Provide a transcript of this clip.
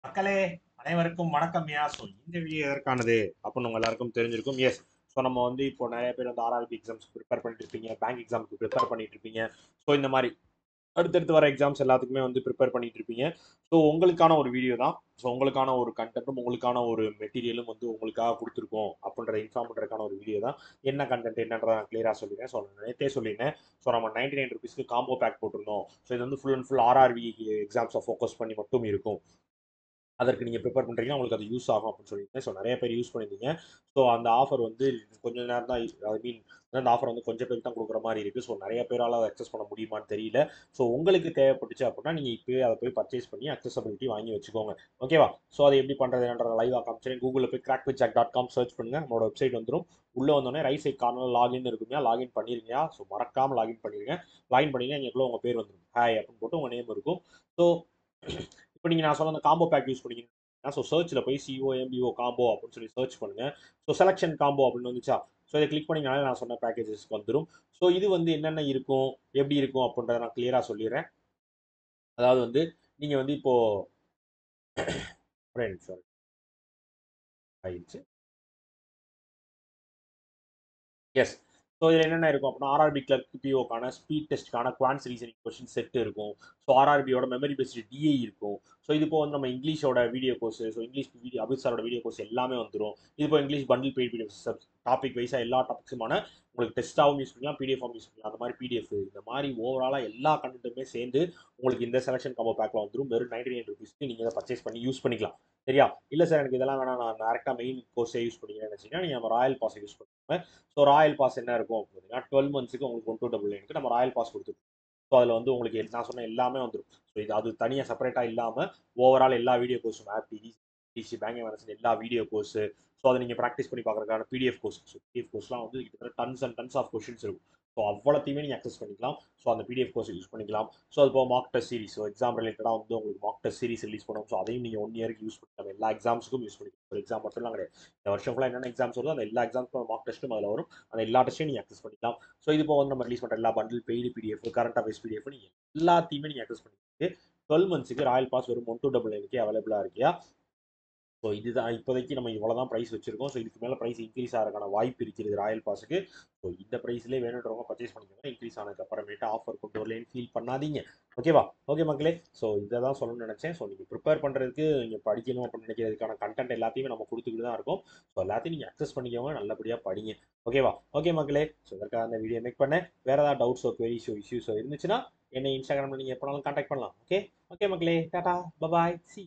மக்களே, அனைவருக்கும் வணக்கம்யா. ஸோ இந்த வீடியோ எதற்கானது அப்படின்னு உங்க எல்லாருக்கும் தெரிஞ்சிருக்கும். எஸ். ஸோ நம்ம வந்து இப்போ நிறைய பேர் வந்து ஆர்ஆர்பி எக்ஸாம்ஸ்க்கு ப்ரிப்பேர் பண்ணிட்டு இருப்பீங்க, பேங்க் எக்ஸாமுக்கு ப்ரிப்பேர் பண்ணிட்டு இருப்பீங்க. ஸோ இந்த மாதிரி அடுத்தடுத்து வர எக்ஸாம்ஸ் எல்லாத்துக்குமே வந்து ப்ரிப்பேர் பண்ணிட்டு இருப்பீங்க. ஸோ உங்களுக்கான ஒரு வீடியோ தான். ஸோ உங்களுக்கான ஒரு கண்டென்ட்டும் உங்களுக்கான ஒரு மெட்டீரியலும் வந்து உங்களுக்காக கொடுத்துருக்கோம் அப்படின்ற இன்ஃபார்ம் பண்ணுறதுக்கான ஒரு வீடியோ தான். என்ன கண்டென்ட் என்னன்றதை நான் கிளியராக சொல்லிடுறேன். ஸோ நான் நேற்றே சொல்லியிருந்தேன். ஸோ நம்ம 99 ருபீஸ்க்கு காம்போ பேக் போட்டிருந்தோம். ஸோ இது வந்து ஃபுல் அண்ட் ஃபுல் ஆர்ஆர்பி எக்ஸாம்ஸை ஃபோக்கஸ் பண்ணி மட்டும் இருக்கும். அதற்கு நீங்கள் ப்ரிப்பேர் பண்ணுறீங்கன்னா உங்களுக்கு அது யூஸ் ஆகும் அப்படின்னு சொல்லியிருந்தேன். ஸோ நிறைய பேர் யூஸ் பண்ணியிருந்தீங்க. ஸோ அந்த ஆஃபர் வந்து கொஞ்சம் நேரம் தான், ஐ மீன் அந்த ஆஃபர் வந்து கொஞ்சம் பேருக்கு தான் கொடுக்குற மாதிரி இருக்குது. ஸோ நிறைய பேரால் அதை அக்சஸ் பண்ண முடியுமான்னு தெரியல. ஸோ உங்களுக்கு தேவைப்பட்டுச்சு அப்படின்னா நீங்கள் இப்போயே அதை போய் பர்ச்சேஸ் பண்ணி அக்சசபிலிட்டி வாங்கி வச்சுக்கோங்க. ஓகேவா? ஸோ அதை எப்படி பண்ணுறதுன்ற லைவாக காமிச்சேன். கூகுளில் போய் crackwithjack.com சர்ச் பண்ணுங்க. நம்மளோட வெப்சைட் வந்துடும். உள்ளே வந்தோடனே ரைட் சைட் கார்னர் லாகின் இருக்குங்க. லாகின் பண்ணிருங்க. ஸோ மறக்காமல் லாகின் பண்ணிருங்க. லாகின் பண்ணிங்கன்னா எங்களுக்குள்ள உங்கள் பேர் வந்துடும். ஹாய் அப்படின்னு போட்டு உங்கள் நேம் இருக்கும். ஸோ இப்போ நீங்கள் நான் சொன்ன அந்த காம்போ பேக் யூஸ் பண்ணிங்கன்னா, ஸோ சர்ச்சில் போய் சிஓஎம்பிஓ காம்போ அப்படின்னு சொல்லி சர்ச் பண்ணுங்க. ஸோ செலெக்ஷன் காம்போ அப்படின்னு வந்துச்சா, ஸோ இதை கிளிக் பண்ணிங்கனாலே நான் சொன்ன பேக்கேஜஸ்க்கு வந்துடும். ஸோ இது வந்து என்னென்ன இருக்கும், எப்படி இருக்கும் அப்படின்றத நான் கிளியராக சொல்லிடுறேன். அதாவது வந்து நீங்கள் வந்து இப்போ ஒரே நிமிஷம் ஆயிடுச்சு. எஸ். ஸோ இதில் என்னென்ன இருக்கும் அப்படின்னா, ஆர்ஆர்பி கிளர்க் பிஓக்கான ஸ்பீட் டெஸ்ட்டுக்கான குவான்ஸ் ரீசனிங் கொஸ்டின் செட் இருக்கும். ஸோ ஆர்ஆர்பியோட மெமரி பேஸ்டு டிஐ இருக்கும். ஸோ இது இப்போ வந்து நம்ம இங்கிலீஷோட video course, so English video Abid சாரோட வீடியோ கோர்ஸ் எல்லாமே வந்துடும். இது இப்போ English bundle paid video topic வைஸாக எல்லா டாபிக்ஸுமான உங்களுக்கு டெஸ்ட்டாகவும் யூஸ் பண்ணலாம், பிடிஎஃபாகவும் யூஸ் பண்ணலாம். அந்த மாதிரி பிடிஎஃப் இந்த மாதிரி ஓவராலாக எல்லா கண்டென்ட்டுமே சேர்ந்து உங்களுக்கு இந்த செலெக்ஷன் காம்போ பேக்கில் வந்துடும். வெறும் 99 ருபீஸ்க்கு நீங்கள் இதை பர்ச்சேஸ் பண்ணி யூஸ் பண்ணிக்கலாம். சரியா? இல்லை சார் எனக்கு இதெல்லாம் வேணாம், நான் டேரெக்டாக மெயின் கோர்ஸே யூஸ் பண்ணிக்கிறேன்னு வச்சிங்கன்னா நீங்கள் நம்ம ராயல் பாஸை யூஸ் பண்ணுங்க. ஸோ ராயல் பாஸ் என்ன இருக்கும் அப்படின்னா 12 மந்த்ஸுக்கு உங்களுக்கு 1299 நம்ம ராயல் பாஸ் கொடுத்துருக்கோம். ஸோ அதில் வந்து உங்களுக்கு நான் சொன்ன எல்லாமே வந்துடும். ஸோ இது அது தனியாக செப்பரேட்டாக இல்லாமல் ஓவரால் எல்லா வீடியோ கோர்ஸும் ஆப் டிசி பேங்கிங் மேனேஜ்மெண்ட் எல்லா வீடியோ கோர்ஸ். ஸோ அதை நீங்கள் ப்ராக்டிஸ் பண்ணி பார்க்குறதுக்கான பிடிஎஃப் கோர்ஸ். ஸோ பிடிஎஃப் கோர்ஸ்லாம் வந்து கிட்டத்தட்ட tons and tons of questions இருக்கும். ஸோ அவ்வளோத்தையுமே நீங்கள் அக்சஸ் பண்ணிக்கலாம். ஸோ அந்த பிடிஎஃப் கோர்ஸ் யூஸ் பண்ணிக்கலாம். ஸோ அது போக mock test series, so exam ரிலேட்டடாக வந்து உங்களுக்கு மார்க் டெஸ்ட் சீரிஸ் ரிலீஸ் பண்ணுவோம். ஸோ அதையும் நீங்கள் 1 இயருக்கு யூஸ் பண்ணிக்கலாம். எல்லா எக்ஸாம்ஸுக்கும் யூஸ் பண்ணிக்கலாம். ஒரு எக்ஸாம் மட்டும்லாம் கிடையாது. இந்த வருஷம் ஃபுல்லாக என்னென்ன எக்ஸாம்ஸ் வருதோ அந்த எல்லா எக்ஸாம்ஸ்க்கும் மார்க் டெஸ்ட்டும் அதில் வரும். அந்த எல்லா டெஸ்ட்டையும் நீங்கள் அக்சஸ் பண்ணிக்கலாம். ஸோ இது போக வந்து நம்ம ரிலீஸ் பண்ணுற எல்லா bundle paid PDF, current affairs PDF நீங்கள் எல்லாத்தையுமே நீங்கள் அக்சஸ் பண்ணிட்டு 12 மந்த்ஸுக்கு ராயல் பாஸ் வெறும் 1299 அவைலபிளாக இருக்கியா. ஸோ இதுதான் இப்போதைக்கு நம்ம இவ்வளோ தான் ப்ரைஸ் வச்சிருக்கோம். ஸோ இதுக்கு மேலே ப்ரைஸ் இன்க்ரீஸ் ஆகிறதுக்கான வாய்ப்பு இருக்கிறது ராயல் பாஸுக்கு. ஸோ இந்த ப்ரைஸ்லேயே வேணுன்றவங்க பர்ச்சேஸ் பண்ணிக்கோங்க. இன்க்ரீஸ் ஆனதுக்கு அப்புறமேட்டு ஆஃபர் கொண்டு வரலேன்னு ஃபீல் பண்ணாதீங்க. ஓகேவா? ஓகே மக்களே. ஸோ இதை தான் சொல்லணும்னு நினச்சேன். ஸோ நீங்கள் ப்ரிப்பேர் பண்ணுறதுக்கு, நீங்கள் படிக்கணும் அப்படின்னு நினைக்கிறதுக்கான கண்டென்ட் எல்லாத்தையுமே நம்ம கொடுத்துக்கிட்டு தான் இருக்கோம். ஸோ எல்லாத்தையும் நீங்கள் அக்சஸ் பண்ணிக்கோங்க, நல்லபடியாக படிங்க. ஓகேவா? ஓகே மக்களே. ஸோ இதற்காக அந்த வீடியோ மேக் பண்ணேன். வேறு ஏதாவது டவுட்ஸோ குவரிஸோ இஷ்யூஸோ இருந்துச்சுன்னா என்னை இன்ஸ்டாகிராமில் நீங்கள் எப்போனாலும் கான்டாக்ட் பண்ணலாம். ஓகே. ஓகே மக்களே. டாடா. பபாய். சி